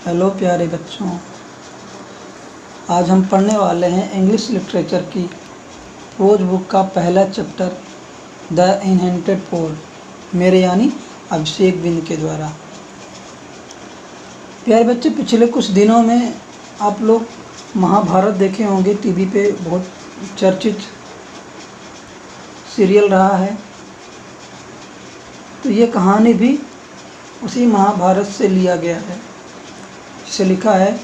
Hello प्यारे बच्चों, आज हम पढ़ने वाले हैं इंग्लिश लिटरेचर की प्रोज बुक का पहला चैप्टर द इनहेरिटेड पोएट, मेरे यानी अभिषेक बिंद के द्वारा। प्यारे बच्चे, पिछले कुछ दिनों में आप लोग महाभारत देखे होंगे। टीवी पे बहुत चर्चित सीरियल रहा है। तो ये कहानी भी उसी महाभारत से लिया गया है, जिसे लिखा है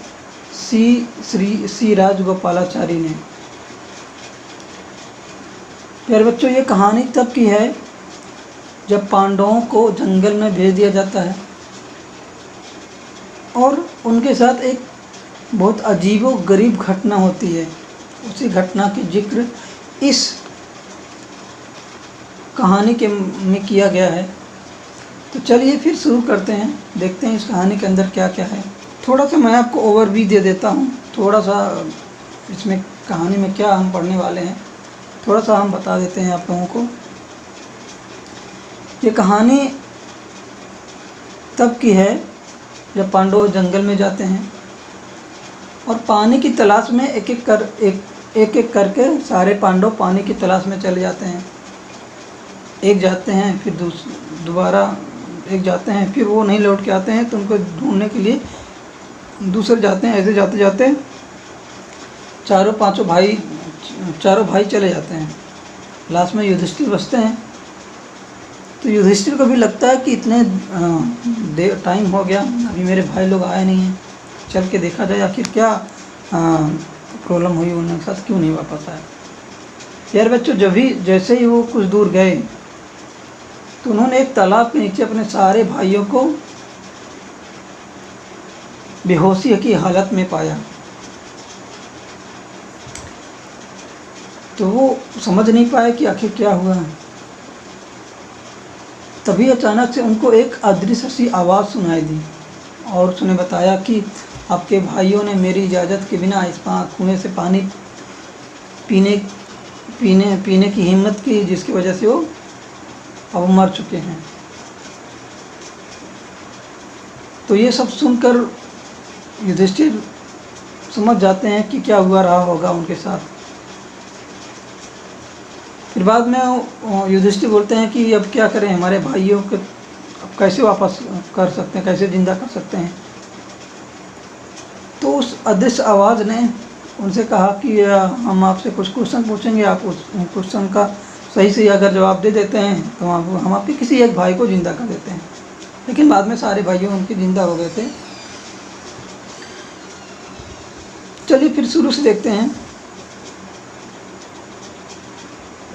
सी राजगोपालाचारी ने। प्यारे बच्चों, ये कहानी तब की है जब पांडवों को जंगल में भेज दिया जाता है और उनके साथ एक बहुत अजीबोगरीब घटना होती है। उसी घटना की जिक्र इस कहानी में किया गया है। तो चलिए फिर शुरू करते हैं, देखते हैं इस कहानी के अंदर क्या क्या है। थोड़ा सा मैं आपको ओवरव्यू दे देता हूँ, थोड़ा सा इसमें कहानी में क्या हम पढ़ने वाले हैं थोड़ा सा हम बता देते हैं आप लोगों को। ये कहानी तब की है जब पांडव जंगल में जाते हैं और पानी की तलाश में एक एक करके सारे पांडव पानी की तलाश में चले जाते हैं। एक जाते हैं, फिर दोबारा एक जाते हैं, फिर वो नहीं लौट के आते हैं तो उनको ढूंढने के लिए दूसरे जाते हैं। ऐसे जाते जाते चारों भाई चले जाते हैं। लास्ट में युधिष्ठिर बचते हैं। तो युधिष्ठिर को भी लगता है कि इतने टाइम हो गया, अभी मेरे भाई लोग आए नहीं हैं, चल के देखा जाए आखिर क्या प्रॉब्लम हुई, उनके साथ क्यों नहीं वापस आए। यार बच्चों, जैसे ही वो कुछ दूर गए तो उन्होंने एक तालाब के नीचे अपने सारे भाइयों को बेहोशी की हालत में पाया। तो वो समझ नहीं पाए कि आखिर क्या हुआ। तभी अचानक से उनको एक अदृश्य सी आवाज़ सुनाई दी और उसने बताया कि आपके भाइयों ने मेरी इजाज़त के बिना इस कुएं से पानी पीने की हिम्मत की, जिसकी वजह से वो अब मर चुके हैं। तो ये सब सुनकर युधिष्ठिर समझ जाते हैं कि क्या हुआ रहा होगा उनके साथ। फिर बाद में युधिष्ठिर बोलते हैं कि अब क्या करें, हमारे भाइयों को अब कैसे वापस कर सकते हैं, कैसे जिंदा कर सकते हैं। तो उस अदृश्य आवाज़ ने उनसे कहा कि हम आपसे कुछ क्वेश्चन पूछेंगे, आप उस क्वेश्चन का सही से अगर जवाब दे देते हैं तो हम आपके किसी एक भाई को ज़िंदा कर देते हैं। लेकिन बाद में सारे भाइयों उनके ज़िंदा हो गए थे। चलिए फिर शुरू से देखते हैं।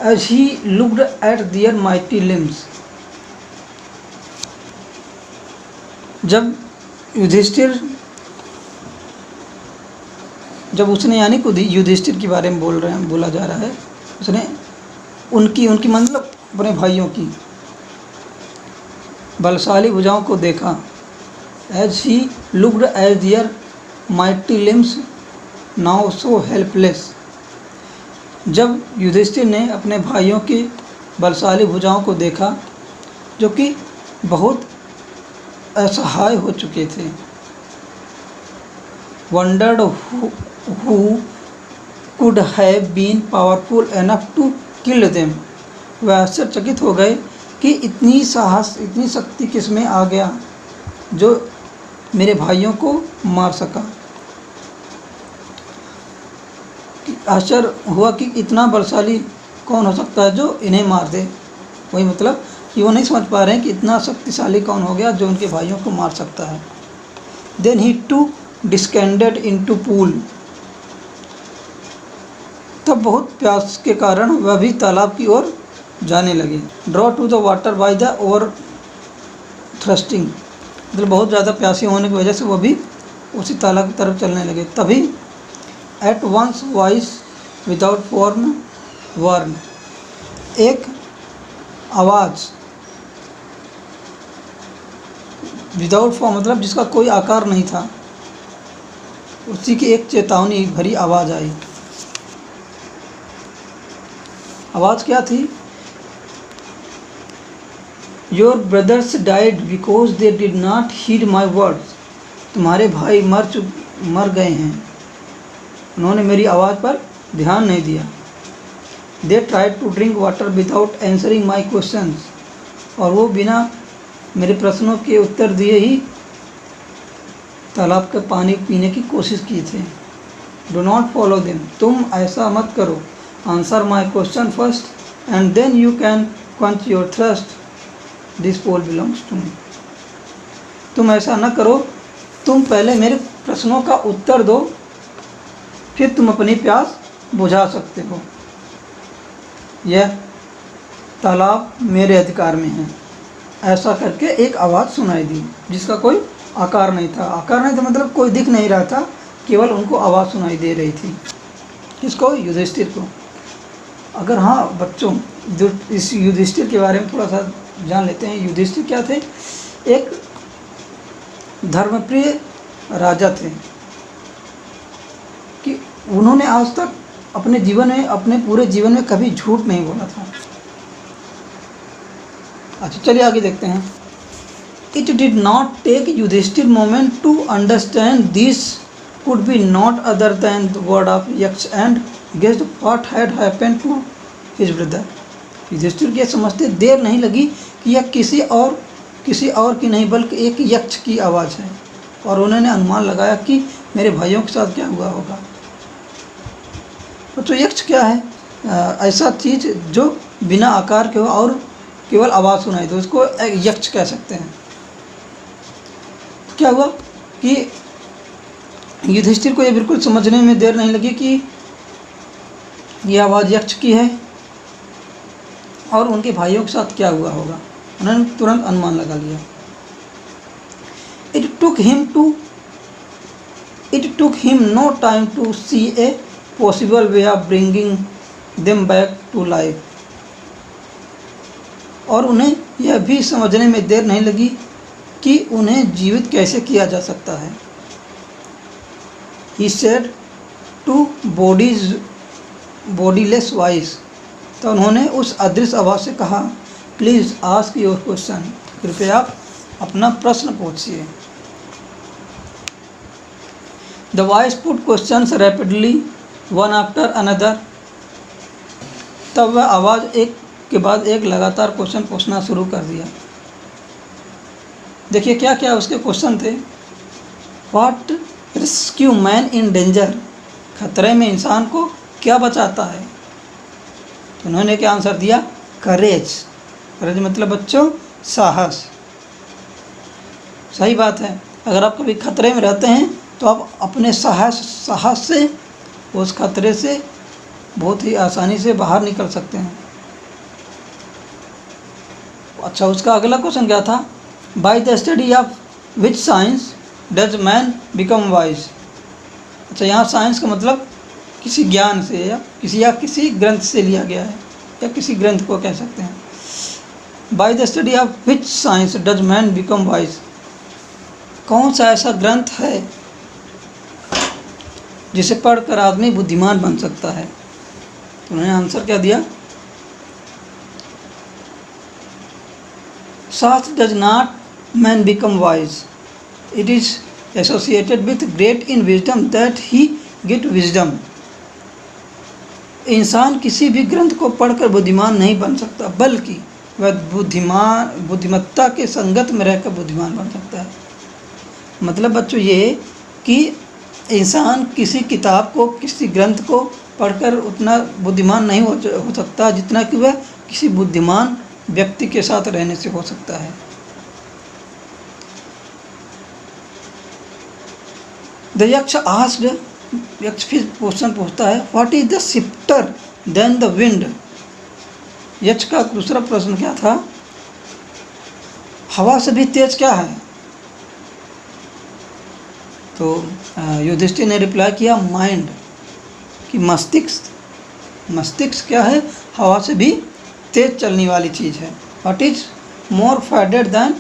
As he looked at their mighty limbs, जब उसने यानी खुद युधिष्ठिर के बारे में बोला जा रहा है, उसने उनकी मतलब अपने भाइयों की बलशाली भुजाओं को देखा। As he looked at their mighty limbs, now so helpless, जब युधिष्ठिर ने अपने भाइयों की बलशाली भुजाओं को देखा जो कि बहुत असहाय हो चुके थे। Wondered who could have been powerful enough to kill them, वह आश्चर्यचकित हो गए कि इतनी साहस, इतनी शक्ति किस में आ गया जो मेरे भाइयों को मार सका। आश्चर्य हुआ कि इतना बलशाली कौन हो सकता है जो इन्हें मार दे। वही मतलब कि वो नहीं समझ पा रहे हैं कि इतना शक्तिशाली कौन हो गया जो उनके भाइयों को मार सकता है। Then he too descended into pool, तब बहुत प्यास के कारण वह भी तालाब की ओर जाने लगे। Draw two the water by the over thrusting, मतलब बहुत ज़्यादा प्यासी होने की वजह से वह भी उसी तालाब की तरफ चलने लगे। तभी at once voice without form warned, एक आवाज़, विदाउट फॉर्म मतलब जिसका कोई आकार नहीं था, उसी की एक चेतावनी भरी आवाज़ आई। आवाज़ क्या थी? Your brothers died because they did not heed my words, तुम्हारे भाई मर गए हैं। उन्होंने मेरी आवाज़ पर ध्यान नहीं दिया। They tried to drink water without answering my questions, और वो बिना मेरे प्रश्नों के उत्तर दिए ही तालाब का पानी पीने की कोशिश की थी। डो नॉट फॉलो देम, तुम ऐसा मत करो। Answer my question first and then you can quench your thirst. This pole belongs to me. तुम ऐसा न करो, तुम पहले मेरे प्रश्नों का उत्तर दो, फिर तुम अपनी प्यास बुझा सकते हो। यह तालाब मेरे अधिकार में है। ऐसा करके एक आवाज़ सुनाई दी, जिसका कोई आकार नहीं था। आकार नहीं था मतलब कोई दिख नहीं रहा था, केवल उनको आवाज़ सुनाई दे रही थी। किसको? युधिष्ठिर को। अगर हाँ बच्चों, इस युधिष्ठिर के बारे में थोड़ा सा जान लेते हैं। युधिष्ठिर क्या थे? एक धर्मप्रिय राजा थे कि उन्होंने आज तक अपने जीवन में, अपने पूरे जीवन में कभी झूठ नहीं बोला था। अच्छा चलिए आगे देखते हैं। It did not take Yudhishthira moment to understand this could be not other than the word of Yaksha and guessed what had happened to his brother. Yudhishthira के समझते देर नहीं लगी कि यह किसी और की नहीं बल्कि एक यक्ष की आवाज़ है, और उन्होंने अनुमान लगाया कि मेरे भाइयों के साथ क्या हुआ होगा। तो यक्ष क्या है? ऐसा चीज़ जो बिना आकार के हो और केवल आवाज़ सुनाई दो, उसको यक्ष कह सकते हैं। क्या हुआ कि युधिष्ठिर को ये बिल्कुल समझने में देर नहीं लगी कि यह आवाज़ यक्ष की है और उनके भाइयों के साथ क्या हुआ होगा। उन्होंने तुरंत अनुमान लगा लिया। It took him no time to see a possible way of bringing them back to life, और उन्हें यह भी समझने में देर नहीं लगी कि उन्हें जीवित कैसे किया जा सकता है। He said to bodiless voice, तो उन्होंने उस अदृश्य आवाज़ से कहा, प्लीज़ आस्क योर क्वेश्चन, कृपया आप अपना प्रश्न पूछिए। The voice put questions rapidly one after another, तब वह आवाज़ एक के बाद एक लगातार क्वेश्चन पूछना शुरू कर दिया। देखिए क्या क्या उसके क्वेश्चन थे। What rescue man in danger, खतरे में इंसान को क्या बचाता है? तो उन्होंने क्या आंसर दिया? करेज। करेज मतलब बच्चों साहस। सही बात है। अगर आप कभी खतरे में रहते हैं तो आप अपने साहस से उस खतरे से बहुत ही आसानी से बाहर निकल सकते हैं। अच्छा, उसका अगला क्वेश्चन क्या था? By the study of which science does man become wise. अच्छा, यहाँ साइंस का मतलब किसी ज्ञान से या किसी ग्रंथ से लिया गया है, या किसी ग्रंथ को कह सकते हैं। By the study of which science does man become wise, कौन सा ऐसा ग्रंथ है जिसे पढ़कर आदमी बुद्धिमान बन सकता है? तो उन्होंने आंसर क्या दिया? शास्त्र does not man become wise, it is associated with great in wisdom that he get wisdom। इंसान किसी भी ग्रंथ को पढ़कर बुद्धिमान नहीं बन सकता, बल्कि वह बुद्धिमत्ता के संगत में रहकर बुद्धिमान बन सकता है। मतलब बच्चों ये कि इंसान किसी किताब को, किसी ग्रंथ को पढ़कर उतना बुद्धिमान नहीं हो सकता जितना कि वह किसी बुद्धिमान व्यक्ति के साथ रहने से हो सकता है। द यक्ष आस्क्ड, यक्ष फिर क्वेश्चन पूछता है, what is the shifter then the wind. Yaksha का दूसरा प्रश्न क्या था? हवा से भी तेज क्या है? तो युधिष्ठिर ने रिप्लाई किया, माइंड, कि मस्तिष्क क्या है? हवा से भी तेज चलने वाली चीज़ है। What is more faded than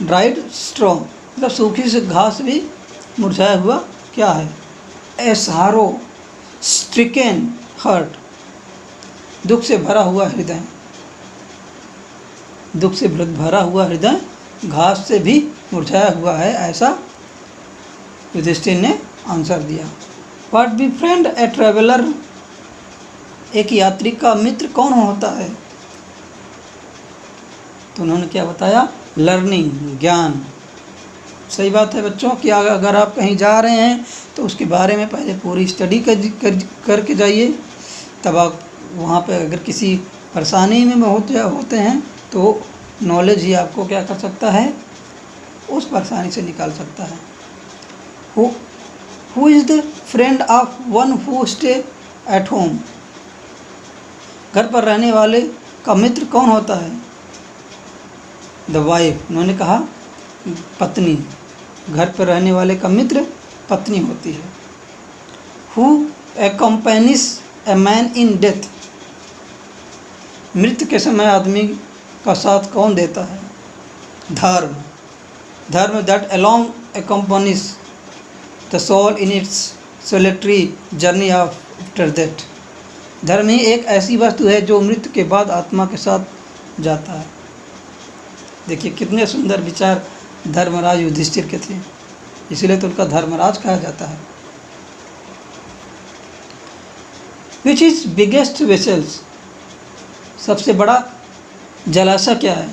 dried straw, मतलब सूखी से घास भी मुरझाया हुआ क्या है? ए सहारो स्ट्रिकेन हर्ट, दुख से भरा हुआ हृदय। दुख से भरा हुआ हृदय घास से भी मुरझाया हुआ है, ऐसा युधिष्ठिर ने आंसर दिया। What be friend a traveller, एक यात्री का मित्र कौन होता है? तो उन्होंने क्या बताया? लर्निंग, ज्ञान। सही बात है बच्चों कि अगर आप कहीं जा रहे हैं तो उसके बारे में पहले पूरी स्टडी करके जाइए, तब आप वहाँ पे अगर किसी परेशानी में होते हैं तो नॉलेज ही आपको क्या कर सकता है, उस परेशानी से निकाल सकता है। Who is the friend of one who stay at home, घर पर रहने वाले का मित्र कौन होता है? द वाइफ, उन्होंने कहा पत्नी, घर पर रहने वाले का मित्र पत्नी होती है। Who accompanies a man in death, मृत्यु के समय आदमी का साथ कौन देता है? Dharma, dharma that along accompanies the soul in its solitary journey after death, धर्म ही एक ऐसी वस्तु है जो मृत्यु के बाद आत्मा के साथ जाता है। देखिए कितने सुंदर विचार धर्मराज युधिष्ठिर के थे, इसीलिए तो उनका धर्मराज कहा जाता है। विच इज़ बिगेस्ट वेसल्स, सबसे बड़ा जलाशय क्या है?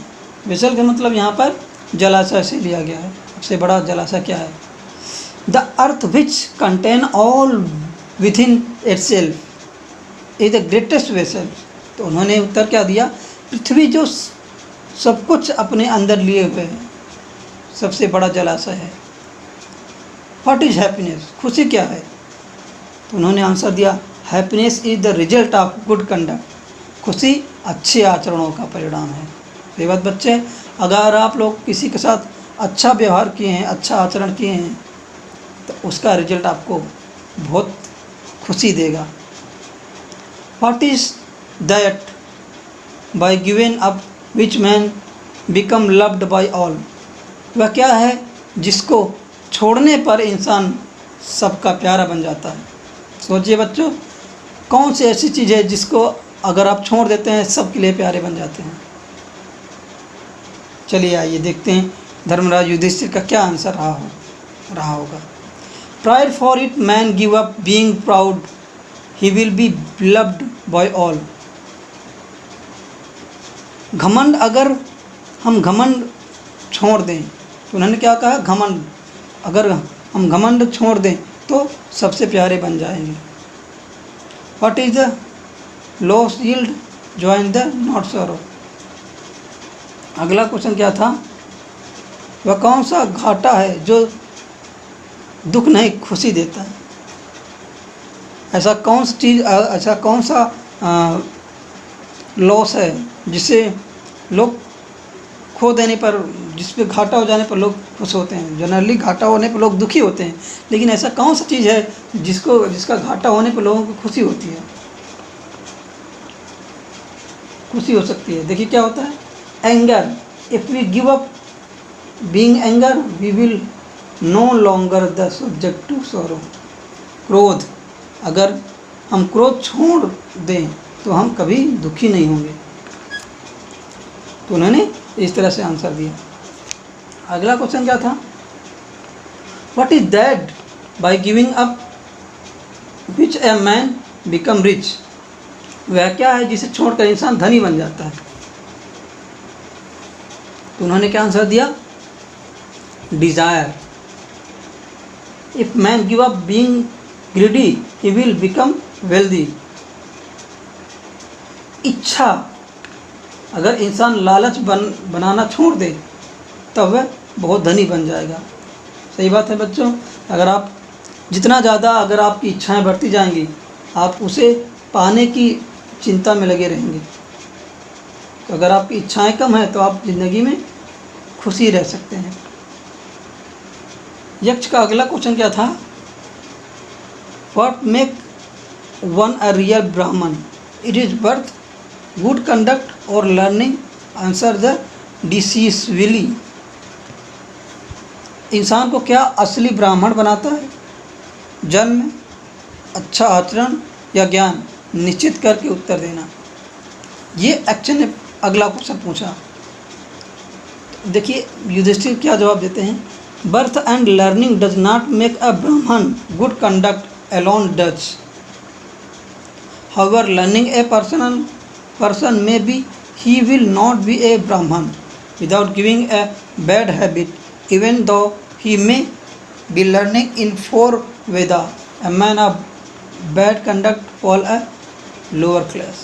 वेसल का मतलब यहाँ पर जलाशय से लिया गया है। सबसे बड़ा जलाशय क्या है? The earth which contain all with in itself is the greatest vessel. तो उन्होंने उत्तर क्या दिया? पृथ्वी जो सब कुछ अपने अंदर लिए हुए है, सबसे बड़ा जलाशय है। व्हाट इज़ हैप्पीनेस, खुशी क्या है? तो उन्होंने आंसर दिया, happiness is the result of good conduct, खुशी अच्छे आचरणों का परिणाम है। ये बात बच्चे, अगर आप लोग किसी के साथ अच्छा व्यवहार किए हैं, अच्छा आचरण किए हैं, तो उसका रिजल्ट आपको बहुत खुशी देगा। What is that bye given up which man become loved by all, वह क्या है जिसको छोड़ने पर इंसान सबका प्यारा बन जाता है? सोचिए बच्चों, कौन सी ऐसी चीज़ है जिसको अगर आप छोड़ देते हैं सबके लिए प्यारे बन जाते हैं? चलिए आइए देखते हैं धर्मराज युधिष्ठिर का क्या आंसर रहा होगा। Pride for it man give up being proud, he will be loved by all. घमंड, अगर हम घमंड छोड़ दें, तो उन्होंने क्या कहा? घमंड, अगर हम घमंड छोड़ दें तो सबसे प्यारे बन जाएंगे। What is the loss yield join the not sorrow, अगला क्वेश्चन क्या था? वह कौन सा घाटा है जो दुख नहीं खुशी देता है? ऐसा कौन सी चीज़, ऐसा कौन सा लॉस है जिसे लोग खो देने पर, जिस पे घाटा हो जाने पर लोग खुश होते हैं? जनरली घाटा होने पर लोग दुखी होते हैं, लेकिन ऐसा कौन सा चीज़ है जिसका घाटा होने पर लोगों को खुशी होती है, खुशी हो सकती है? देखिए क्या होता है? Anger, if we give up being anger we will no longer the subject to sorrow. क्रोध, अगर हम क्रोध छोड़ दें तो हम कभी दुखी नहीं होंगे। तो उन्होंने इस तरह से आंसर दिया। अगला क्वेश्चन क्या था? What is that by giving up which a man become rich, वह क्या है जिसे छोड़कर इंसान धनी बन जाता है? तो उन्होंने क्या आंसर दिया? Desire, if man give up being greedy he will become wealthy. इच्छा, अगर इंसान लालच बनाना छोड़ दे तब वह बहुत धनी बन जाएगा। सही बात है बच्चों, अगर आप जितना ज़्यादा अगर आपकी इच्छाएं बढ़ती जाएंगी, आप उसे पाने की चिंता में लगे रहेंगे। तो अगर आपकी इच्छाएं कम हैं तो आप ज़िंदगी में खुशी रह सकते हैं। यक्ष का अगला क्वेश्चन क्या था? What make one a real Brahmin, it is birth, good conduct और लर्निंग, आंसर द डिसीजली। इंसान को क्या असली ब्राह्मण बनाता है? जन्म, अच्छा आचरण या ज्ञान? निश्चित करके उत्तर देना। ये एक्शन ने अगला क्वेश्चन पूछा। देखिए युधिष्ठिर क्या जवाब देते हैं, birth and learning does not make a Brahmin, good conduct alone does. However learning a person may be, he will not be a Brahman without giving a bad habit, even though he may be learning in 4 Veda. A man of bad conduct fall a lower class.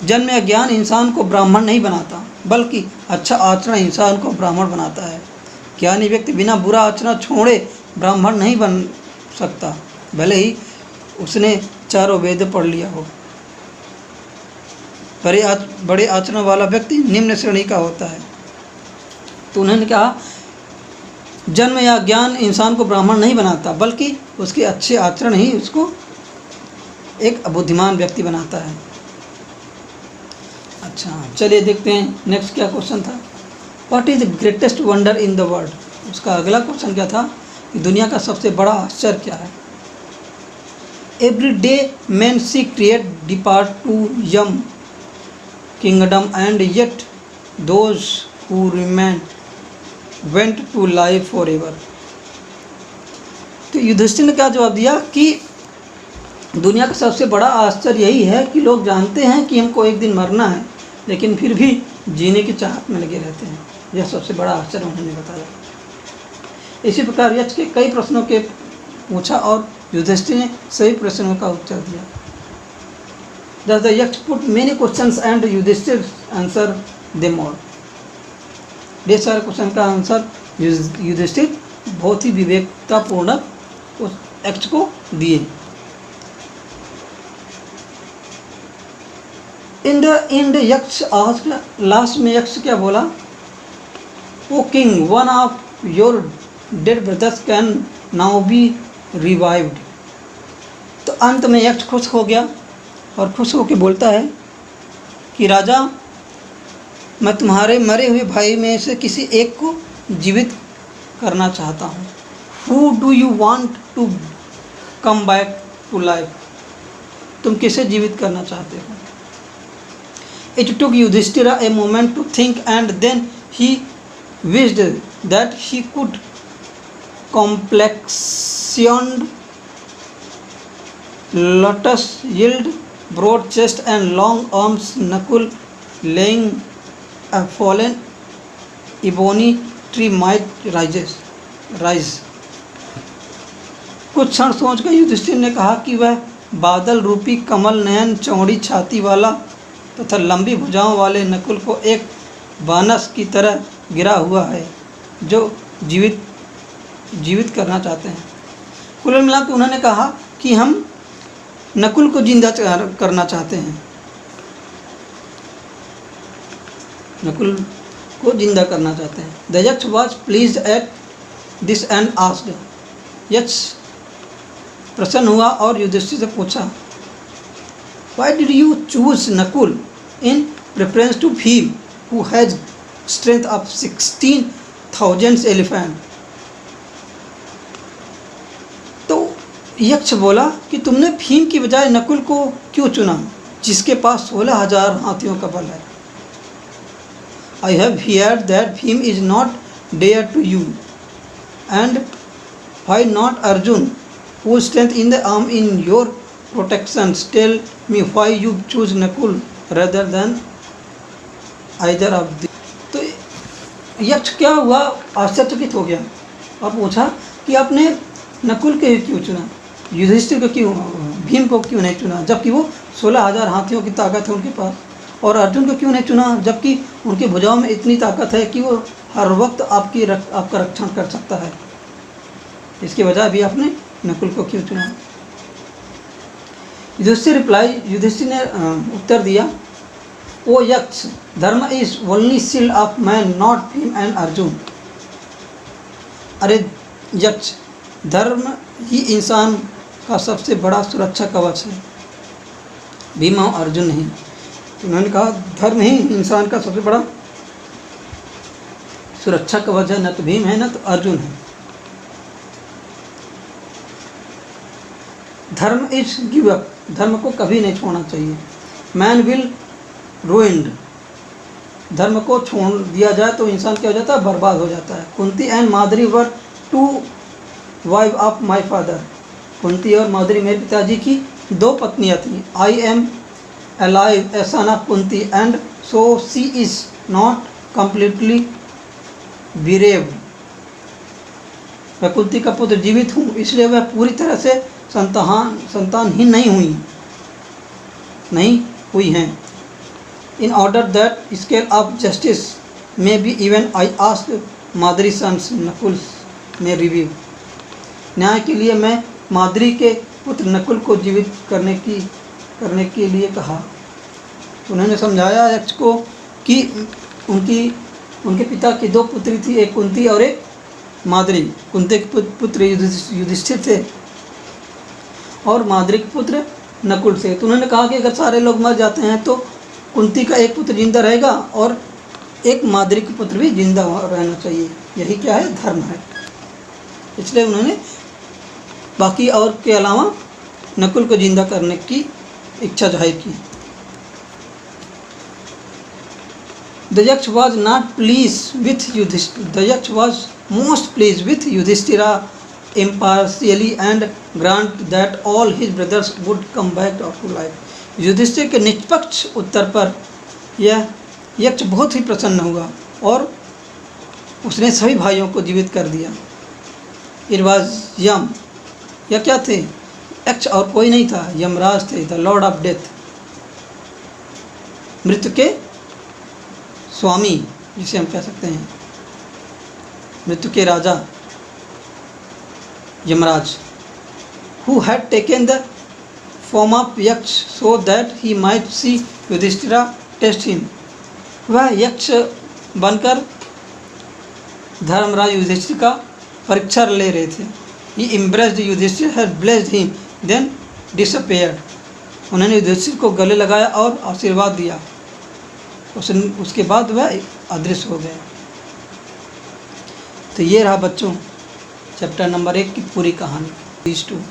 जन्म या ज्ञान इंसान को ब्राह्मण नहीं बनाता, बल्कि अच्छा आचरण इंसान को ब्राह्मण बनाता है। ज्ञानी व्यक्ति बिना बुरा आचरण छोड़े ब्राह्मण नहीं बन सकता, भले ही उसने चारों वेद पढ़ लिया हो। बड़े आचरण वाला व्यक्ति निम्न श्रेणी का होता है। तो उन्होंने कहा जन्म या ज्ञान इंसान को ब्राह्मण नहीं बनाता, बल्कि उसके अच्छे आचरण ही उसको एक बुद्धिमान व्यक्ति बनाता है। अच्छा, चलिए देखते हैं नेक्स्ट क्या क्वेश्चन था। What is the greatest wonder in the world. उसका अगला क्वेश्चन क्या था कि दुनिया का सबसे बड़ा आश्चर्य क्या है। Every day man see create depart to Yama kingdom and yet those who remain went to life for ever. तो युधिष्ठिर ने क्या जवाब दिया कि दुनिया का सबसे बड़ा आश्चर्य यही है कि लोग जानते हैं कि हमको एक दिन मरना है, लेकिन फिर भी जीने की चाहत में लगे रहते हैं। यह सबसे बड़ा आश्चर्य उन्होंने बताया। इसी प्रकार यक्ष के कई प्रश्नों के पूछा और युधिष्ठिर ने सभी प्रश्नों का उत्तर दिया। Thus the Yaksh put many questions and Yudhishthir answered them all. ढेर सारे क्वेश्चन का आंसर युधिष्ठिर बहुत ही विवेकतापूर्ण उस यक्ष को दिए। In the yaksha asked, last में यक्ष क्या बोला, O king, one of your dead brothers can now be revived. तो अंत में यक्ष खुश हो गया और खुश होकर बोलता है कि राजा, मैं तुम्हारे मरे हुए भाई में से किसी एक को जीवित करना चाहता हूँ। Who do you want to come back to life. तुम किसे जीवित करना चाहते हो। It took Yudhishthira a moment to think, and then he wished that he could complexioned, lotus-yielded, broad chest and long arms, Nakul laying a fallen ebony tree might rise. कुछ क्षण सोचकर युधिष्ठिर ने कहा कि वह बादल रूपी कमल नयन, चौड़ी छाती वाला तथा लंबी भुजाओं वाले नकुल को एक बानस की तरह गिरा हुआ है जो जीवित करना चाहते हैं। कुल मिलाकर उन्होंने कहा कि हम नकुल को जिंदा करना चाहते हैं, नकुल को जिंदा करना चाहते हैं। द यक्ष was pleased at this and asked. यक्ष प्रसन्न हुआ और युधिष्ठिर से पूछा, Why did you choose Nakul in preference to Bhim, who has strength of 16,000 elephant? तो यक्ष बोला कि तुमने भीम की बजाय नकुल को क्यों चुना, जिसके पास 16,000 हाथियों का बल है। I have heard that Bhim is not dear to you, and why not Arjun, whose strength in the arm in your protection? Tell me why you choose Nakul rather than either of these. तो यक्ष क्या हुआ, आश्चर्यचकित हो गया और पूछा कि आपने नकुल के क्यों चुना, युधिष्ठिर को क्यों, भीम को क्यों नहीं चुना, जबकि वो 16,000 हाथियों की ताकत है उनके पास, और अर्जुन को क्यों नहीं चुना जबकि उनकी भुजाओं में इतनी ताकत है कि वो हर वक्त आपका रक्षण कर सकता है। इसके बजाय भी आपने नकुल को क्यों चुना। युधिष्ठिर ने उत्तर दिया, ओ यक्ष, धर्म is only shield of man, not Bhim and Arjun. अरे यक्ष, धर्म ही इंसान का सबसे बड़ा सुरक्षा कवच है, भीम और अर्जुन नहीं। उन्होंने कहा धर्म ही इंसान का सबसे बड़ा सुरक्षा कवच है, न तो भीम है न तो अर्जुन है। धर्म इज गिव अप, धर्म को कभी नहीं छोड़ना चाहिए। मैन विल रूइंड धर्म को छोड़ दिया जाए तो इंसान क्या हो जाता है, बर्बाद हो जाता है। Kunti and Madri were two wife of my father. Kunti और माद्री मेरे पिताजी की दो पत्नियाँ थीं। I am alive a son of Kunti and so she is not completely bereaved. वह कुंती का पुत्र जीवित हूँ, इसलिए वह पूरी तरह से संतानहीन नहीं हुई हैं। In order that scale of justice may be even, I ask Madri sons Nakul में रिव्यू। न्याय के लिए मैं माद्री के पुत्र नकुल को जीवित करने के लिए कहा। उन्होंने समझाया यक्ष को कि उनके पिता की दो पुत्री थी, एक कुंती और एक माद्री। कुंती के पुत्र युधिष्ठिर थे और माद्री के पुत्र नकुल थे। तो उन्होंने कहा कि अगर सारे लोग मर जाते हैं तो कुंती का एक पुत्र जिंदा रहेगा और एक माद्री का पुत्र भी जिंदा रहना चाहिए। यही क्या है, धर्म है। इसलिए उन्होंने बाकी और के अलावा नकुल को जिंदा करने की इच्छा जाहिर की। The Yaksh was not pleased with Yudhishthira. The Yaksh was most pleased with Yudhishthira impartially and grant that all his brothers would come back to life. Yudhishthir के निष्पक्ष उत्तर पर यह यक्ष बहुत ही प्रसन्न हुआ और उसने सभी भाइयों को जीवित कर दिया। इट वॉज यम, यह क्या थे, यक्ष और कोई नहीं था, यमराज थे, द लॉर्ड ऑफ डेथ, मृत्यु के स्वामी जिसे हम कह सकते हैं, मृत्यु के राजा Yamraj. Who had taken the form of Yaksha so that he might see Yudhishthira test him. वह यक्ष बनकर धर्मराज युधिष्ठिर का परीक्षा ले रहे थे। He impressed Yudhishthira had blessed him then disappeared. उन्होंने युधिष्ठिर को गले लगाया और आशीर्वाद दिया, उसके बाद वह अदृश्य हो गया। तो ये रहा बच्चों चैप्टर नंबर 1 की पूरी कहानी। 2